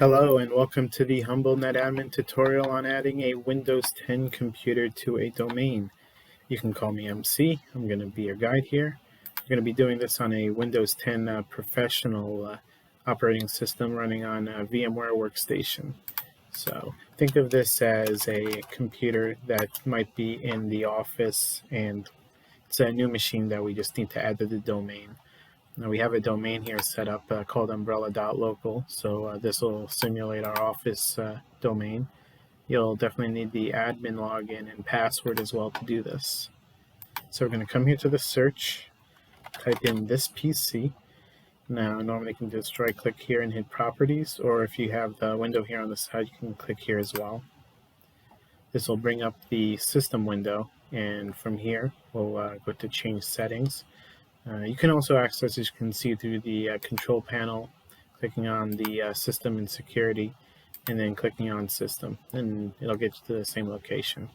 Hello and welcome to the Humble NetAdmin tutorial on adding a Windows 10 computer to a domain. You can call me MC. I'm going to be your guide here. I'm going to be doing this on a Windows 10 professional operating system running on a VMware Workstation. So think of this as a computer that might be in the office, and it's a new machine that we just need to add to the domain. Now we have a domain here set up called umbrella.local, so this will simulate our office domain. You'll definitely need the admin login and password as well to do this. So we're going to come here to the search, type in this PC. Now normally you can just right click here and hit properties, or if you have the window here on the side, you can click here as well. This will bring up the system window, and from here we'll go to change settings. You can also access, as you can see, through the control panel, clicking on the system and security, and then clicking on system, and it'll get you to the same location.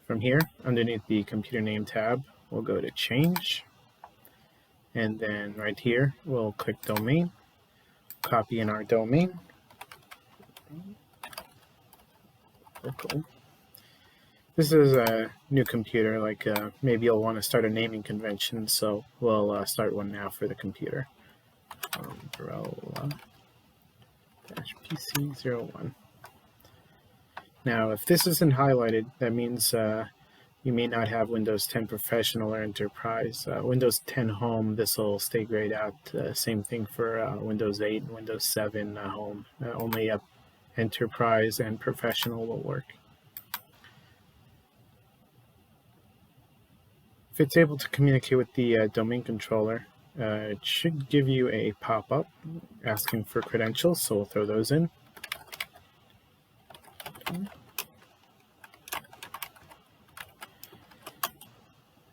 From here, underneath the computer name tab, we'll go to change, and then right here, we'll click domain, copy in our domain, local. This is a new computer, like maybe you'll want to start a naming convention, so we'll start one now for the computer. Umbrella-PC01. Now, if this isn't highlighted, that means you may not have Windows 10 Professional or Enterprise. Windows 10 Home, this will stay grayed out. Same thing for Windows 8 and Windows 7 Home. Only Enterprise and Professional will work. If it's able to communicate with the domain controller, it should give you a pop-up asking for credentials, so we'll throw those in.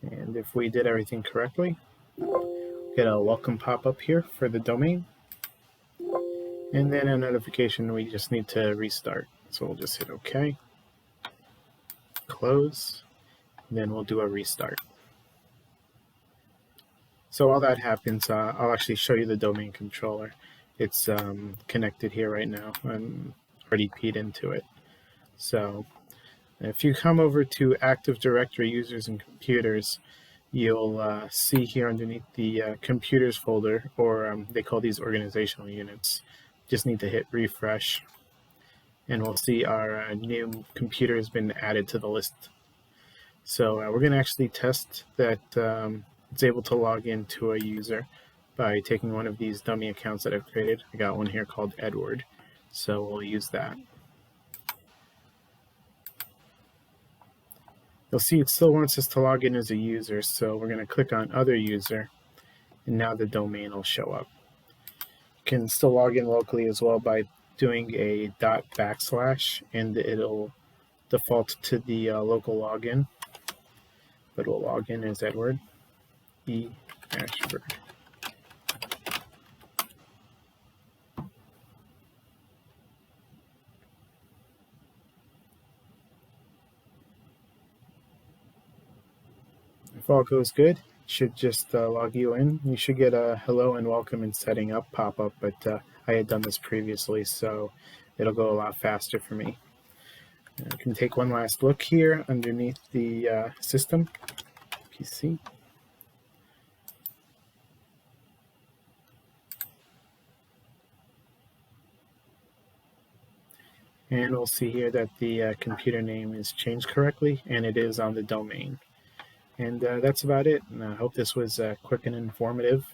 And if we did everything correctly, get a welcome pop-up here for the domain. And then a notification we just need to restart. So we'll just hit OK, close, and then we'll do a restart. So while that happens, I'll actually show you the domain controller. It's connected here right now. I'm already keyed into it. So if you come over to Active Directory Users and Computers, you'll see here underneath the Computers folder, or they call these organizational units. Just need to hit refresh, and we'll see our new computer has been added to the list. So we're going to actually test that it's able to log into a user by taking one of these dummy accounts that I've created. I got one here called Edward, so we'll use that. You'll see it still wants us to log in as a user, so we're going to click on Other User, and now the domain will show up. You can still log in locally as well by doing a // and it'll default to the local login, but we'll log in as Edward E. Ashford. If all goes good, it should just log you in. You should get a hello and welcome and setting up pop-up, but I had done this previously, so it'll go a lot faster for me. I can take one last look here underneath the system, PC. And we'll see here that the computer name is changed correctly, and it is on the domain. And that's about it. And I hope this was quick and informative.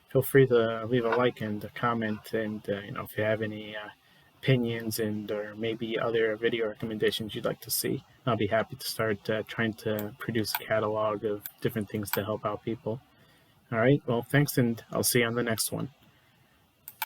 Feel free to leave a like and a comment, and if you have any opinions or maybe other video recommendations you'd like to see, I'll be happy to start trying to produce a catalog of different things to help out people. All right, well, thanks, and I'll see you on the next one.